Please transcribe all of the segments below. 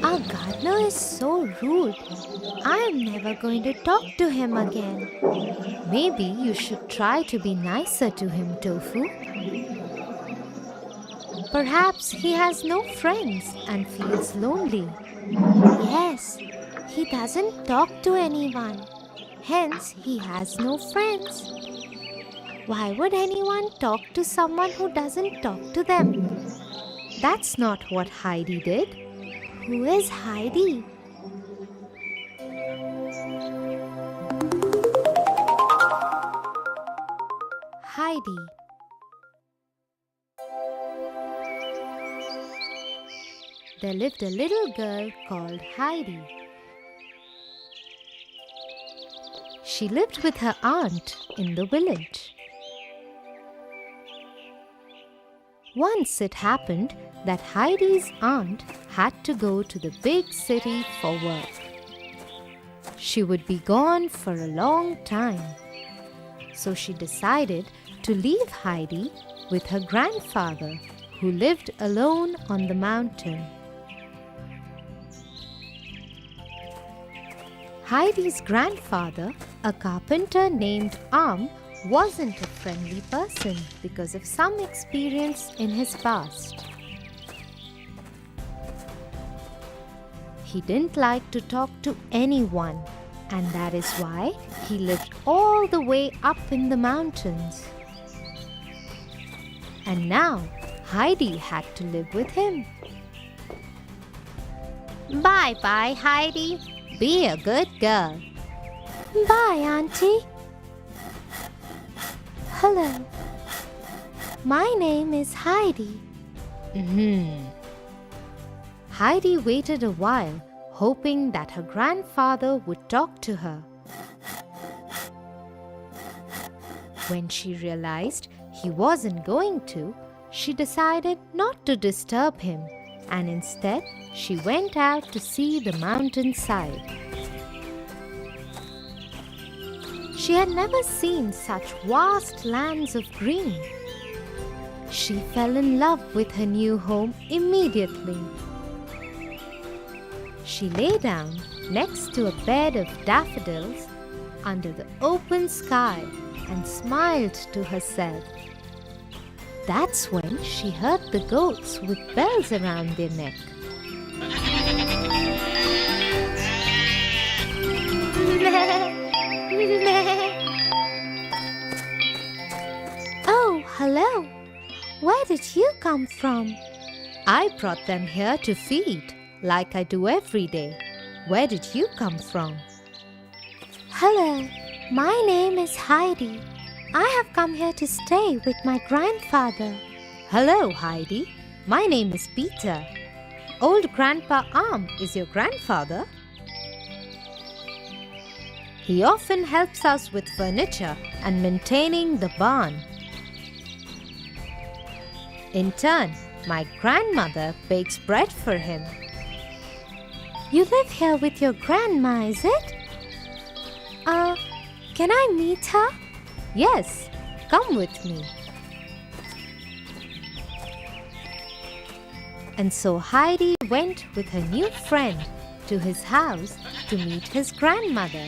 Our gardener is so rude. I am never going to talk to him again. Maybe you should try to be nicer to him, Tofu. Perhaps he has no friends and feels lonely. Yes, he doesn't talk to anyone. Hence, he has no friends. Why would anyone talk to someone who doesn't talk to them? That's not what Heidi did. Who is Heidi? Heidi. There lived a little girl called Heidi. She lived with her aunt in the village. Once it happened that Heidi's aunt had to go to the big city for work. She would be gone for a long time. So she decided to leave Heidi with her grandfather, who lived alone on the mountain. Heidi's grandfather, a carpenter named wasn't a friendly person because of some experience in his past. He didn't like to talk to anyone, and that is why he lived all the way up in the mountains. And now Heidi had to live with him. Bye-bye, Heidi. Be a good girl. Bye, Auntie. Hello. My name is Heidi. Heidi waited a while, hoping that her grandfather would talk to her. When she realized he wasn't going to, she decided not to disturb him, and instead she went out to see the mountainside. She had never seen such vast lands of green. She fell in love with her new home immediately. She lay down next to a bed of daffodils under the open sky and smiled to herself. That's when she heard the goats with bells around their neck. Oh, hello. Where did you come from? I brought them here to feed, like I do every day. Where did you come from? Hello, my name is Heidi. I have come here to stay with my grandfather. Hello, Heidi. My name is Peter. Old Grandpa is your grandfather? He often helps us with furniture and maintaining the barn. In turn, my grandmother bakes bread for him. You live here with your grandma, is it? Can I meet her? Yes, come with me. And so Heidi went with her new friend to his house to meet his grandmother.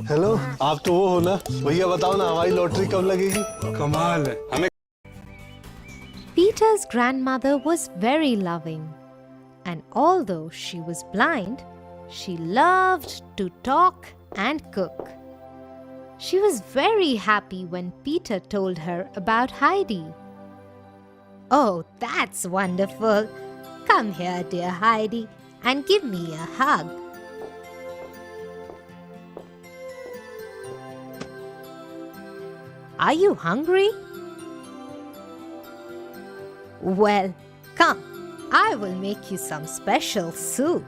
Hello, आप तो वो हो ना? भैया बताओ ना, हमारी lottery कब लगेगी? कमाल है हमें। Peter's grandmother was very loving, and although she was blind, she loved to talk and cook. She was very happy when Peter told her about Heidi. Oh, that's wonderful. Come here, dear Heidi, and give me a hug. Are you hungry? Well, come, I will make you some special soup.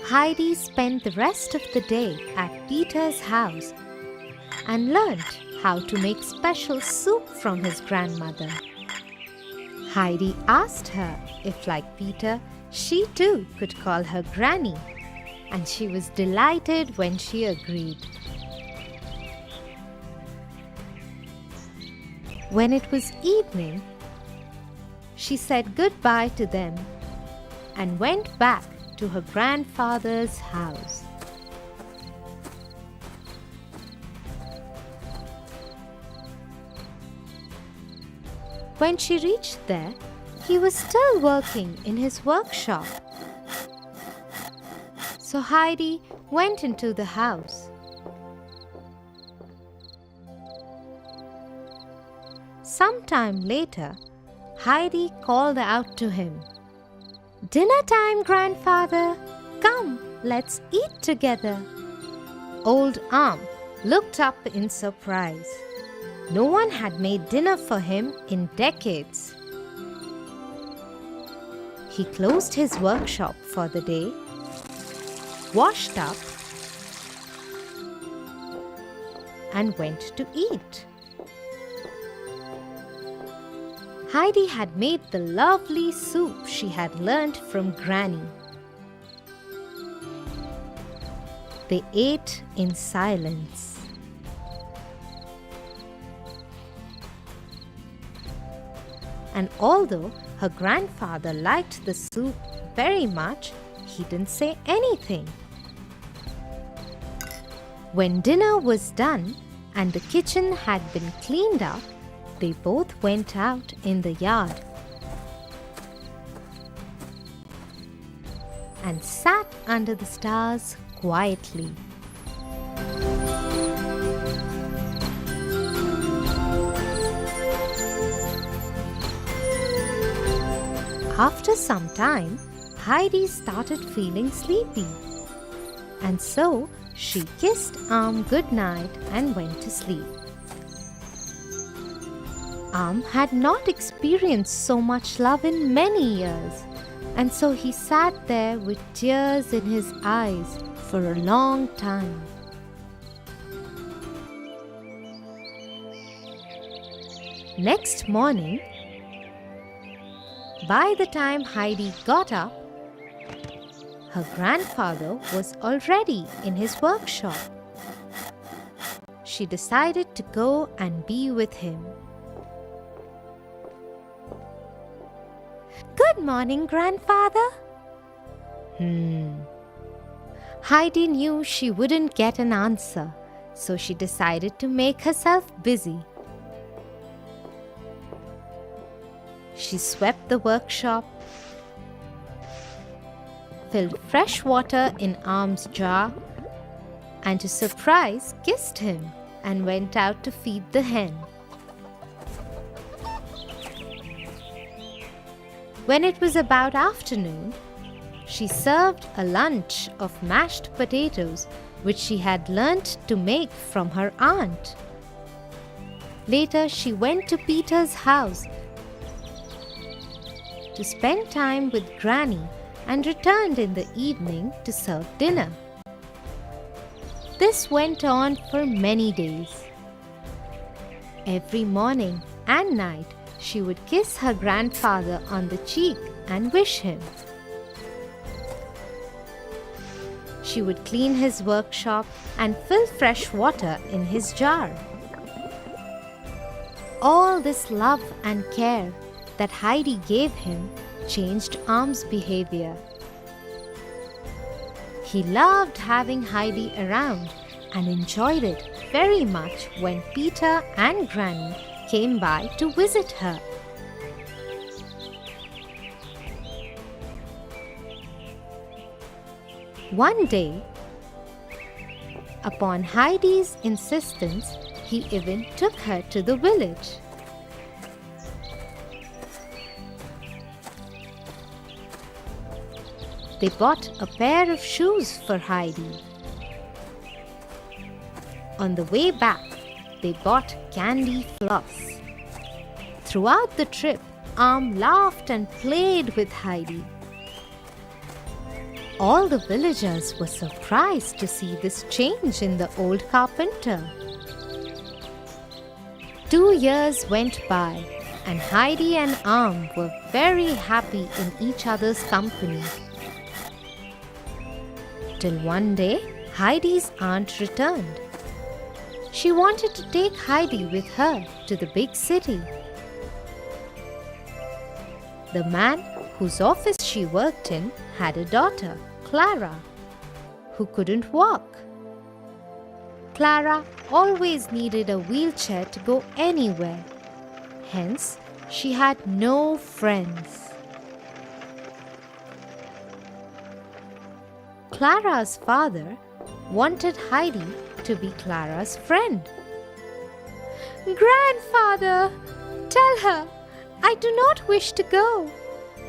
Heidi spent the rest of the day at Peter's house and learned how to make special soup from his grandmother. Heidi asked her if, like Peter, she too could call her Granny, and she was delighted when she agreed. When it was evening, she said goodbye to them and went back to her grandfather's house. When she reached there, he was still working in his workshop. So Heidi went into the house. Sometime later, Heidi called out to him, "Dinner time, grandfather! Come, let's eat together." Old Arm looked up in surprise. No one had made dinner for him in decades. He closed his workshop for the day, washed up, and went to eat. Heidi had made the lovely soup she had learnt from Granny. They ate in silence. And although her grandfather liked the soup very much, he didn't say anything. When dinner was done and the kitchen had been cleaned up, they both went out in the yard and sat under the stars quietly. After some time, Heidi started feeling sleepy, and so she kissed Arm goodnight and went to sleep. Arm had not experienced so much love in many years, and so he sat there with tears in his eyes for a long time. Next morning, by the time Heidi got up, her grandfather was already in his workshop. She decided to go and be with him. "Good morning, grandfather." Heidi knew she wouldn't get an answer, so she decided to make herself busy. She swept the workshop, filled fresh water in Arm's jar, and to surprise kissed him and went out to feed the hen. When it was about afternoon, she served a lunch of mashed potatoes which she had learnt to make from her aunt. Later, she went to Peter's house to spend time with Granny and returned in the evening to serve dinner. This went on for many days. Every morning and night, she would kiss her grandfather on the cheek and wish him. She would clean his workshop and fill fresh water in his jar. All this love and care that Heidi gave him changed Arm's behavior. He loved having Heidi around and enjoyed it very much when Peter and Granny came by to visit her. One day, upon Heidi's insistence, he even took her to the village. They bought a pair of shoes for Heidi. On the way back, they bought candy floss. Throughout the trip, Arm laughed and played with Heidi. All the villagers were surprised to see this change in the old carpenter. 2 years went by, and Heidi and Arm were very happy in each other's company. Till one day, Heidi's aunt returned. She wanted to take Heidi with her to the big city. The man whose office she worked in had a daughter, Clara, who couldn't walk. Clara always needed a wheelchair to go anywhere. Hence, she had no friends. Clara's father wanted Heidi to be Clara's friend. "Grandfather, tell her I do not wish to go.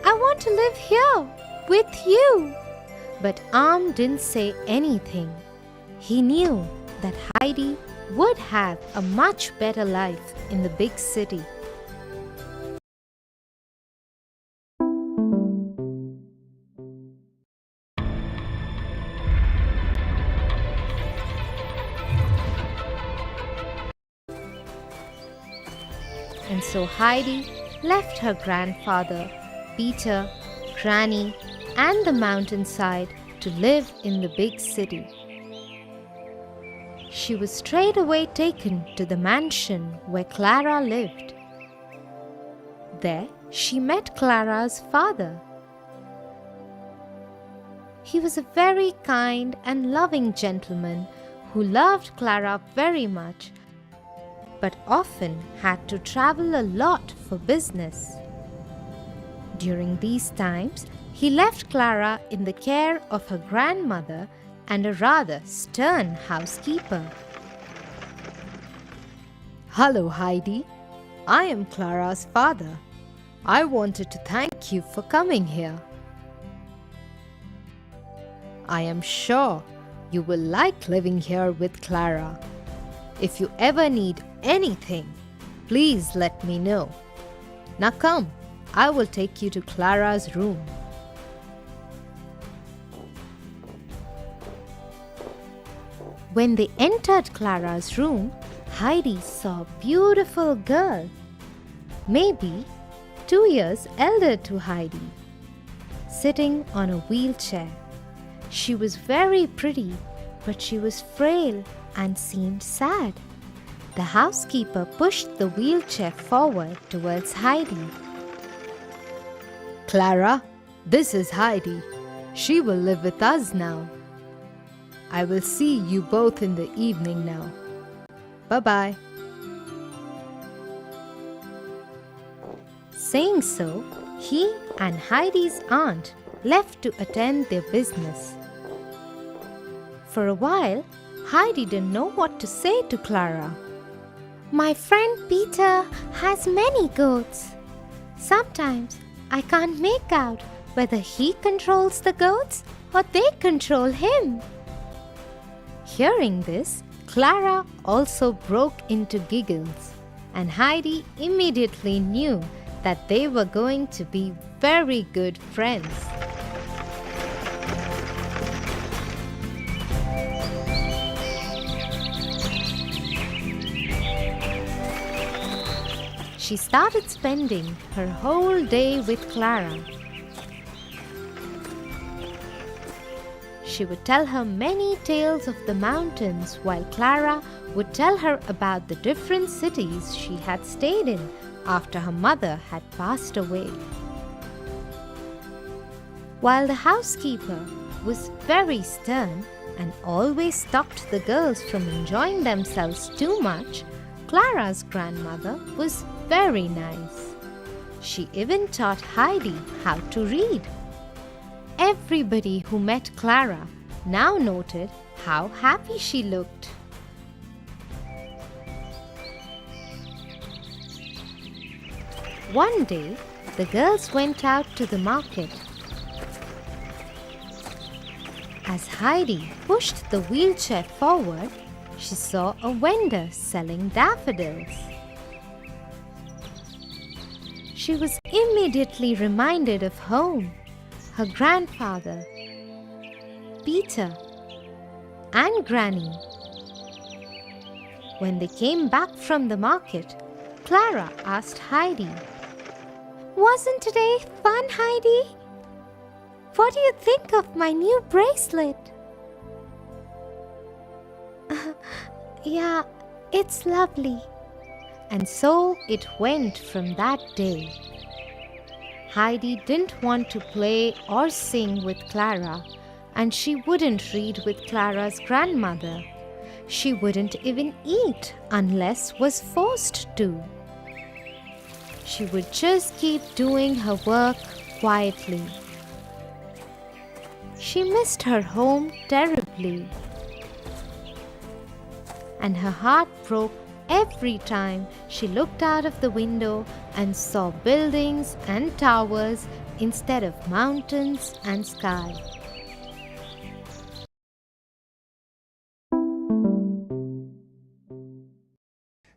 I want to live here with you." But Arm didn't say anything. He knew that Heidi would have a much better life in the big city. And so Heidi left her grandfather, Peter, Granny, and the mountainside to live in the big city. She was straight away taken to the mansion where Clara lived. There she met Clara's father. He was a very kind and loving gentleman who loved Clara very much, but often had to travel a lot for business. During these times, he left Clara in the care of her grandmother and a rather stern housekeeper. "Hello, Heidi. I am Clara's father. I wanted to thank you for coming here. I am sure you will like living here with Clara. If you ever need anything, please let me know. Now come, I will take you to Clara's room." When they entered Clara's room, Heidi saw a beautiful girl, maybe 2 years elder to Heidi, sitting on a wheelchair. She was very pretty, but she was frail and seemed sad. The housekeeper pushed the wheelchair forward towards Heidi. "Clara, this is Heidi. She will live with us now. I will see you both in the evening now. Bye-bye." Saying so, he and Heidi's aunt left to attend their business. For a while, Heidi didn't know what to say to Clara. "My friend Peter has many goats. Sometimes I can't make out whether he controls the goats or they control him." Hearing this, Clara also broke into giggles, and Heidi immediately knew that they were going to be very good friends. She started spending her whole day with Clara. She would tell her many tales of the mountains, while Clara would tell her about the different cities she had stayed in after her mother had passed away. While the housekeeper was very stern and always stopped the girls from enjoying themselves too much, Clara's grandmother was very nice. She even taught Heidi how to read. Everybody who met Clara now noted how happy she looked. One day, the girls went out to the market. As Heidi pushed the wheelchair forward, she saw a vendor selling daffodils. She was immediately reminded of home, her grandfather, Peter, and Granny. When they came back from the market, Clara asked Heidi. Wasn't today fun, Heidi? What do you think of my new bracelet? Yeah, it's lovely. And so it went from that day. Heidi didn't want to play or sing with Clara, and she wouldn't read with Clara's grandmother. She wouldn't even eat unless was forced to. She would just keep doing her work quietly. She missed her home terribly, and her heart broke every time she looked out of the window and saw buildings and towers instead of mountains and sky.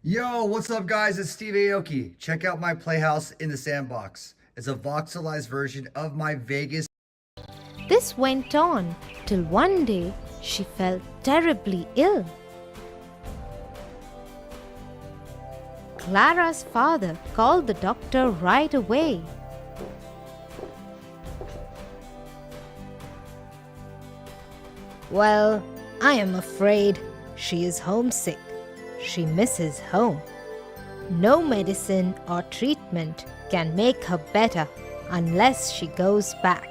Yo, what's up guys? It's Steve Aoki. Check out my Playhouse in the Sandbox. It's a voxelized version of my Vegas. This went on till one day she felt terribly ill. Clara's father called the doctor right away. Well, I am afraid she is homesick. She misses home. No medicine or treatment can make her better unless she goes back.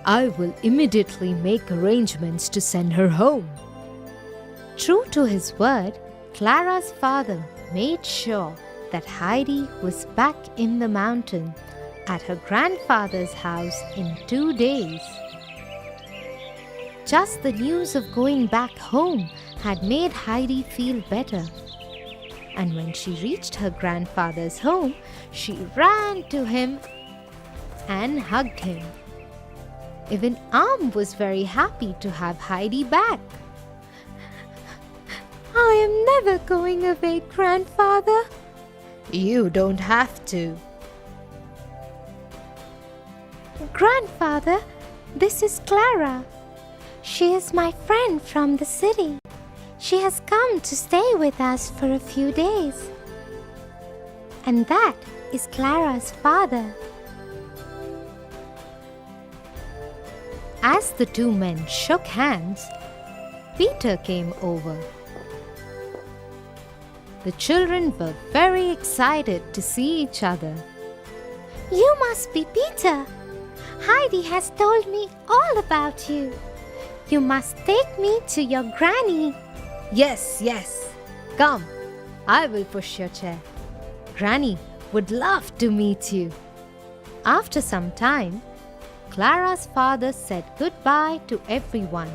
I will immediately make arrangements to send her home. True to his word, Clara's father made sure that Heidi was back in the mountain at her grandfather's house in 2 days. Just the news of going back home had made Heidi feel better. And when she reached her grandfather's home, she ran to him and hugged him. Even Am was very happy to have Heidi back. I am never going away, Grandfather. You don't have to. Grandfather, this is Clara. She is my friend from the city. She has come to stay with us for a few days. And that is Clara's father. As the two men shook hands, Peter came over. The children were very excited to see each other. You must be Peter. Heidi has told me all about you. You must take me to your granny. Yes, yes. Come, I will push your chair. Granny would love to meet you. After some time, Clara's father said goodbye to everyone.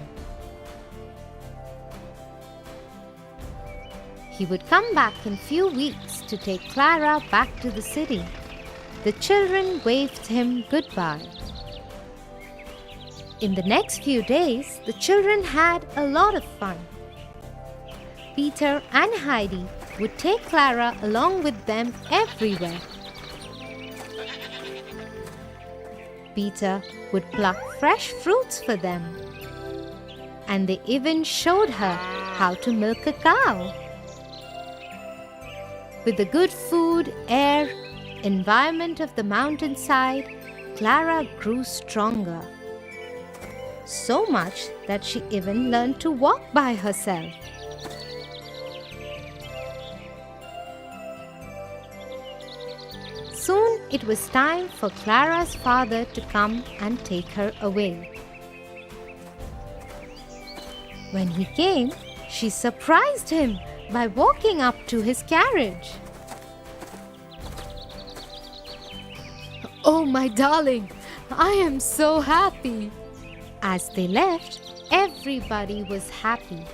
He would come back in few weeks to take Clara back to the city. The children waved him goodbye. In the next few days, the children had a lot of fun. Peter and Heidi would take Clara along with them everywhere. Peter would pluck fresh fruits for them. And they even showed her how to milk a cow. With the good food, air, environment of the mountainside, Clara grew stronger. So much that she even learned to walk by herself. Soon it was time for Clara's father to come and take her away. When he came, she surprised him by walking up to his carriage. Oh, my darling, I am so happy. As they left, everybody was happy.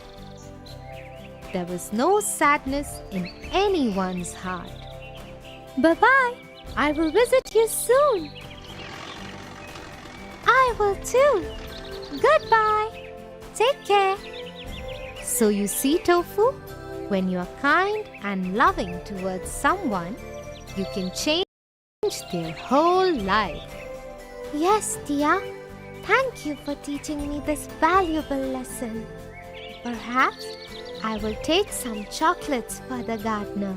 There was no sadness in anyone's heart. Bye-bye. I will visit you soon. I will too. Goodbye. Take care. So you see, Tofu, when you are kind and loving towards someone, you can change their whole life. Yes, dear. Thank you for teaching me this valuable lesson. Perhaps I will take some chocolates for the gardener.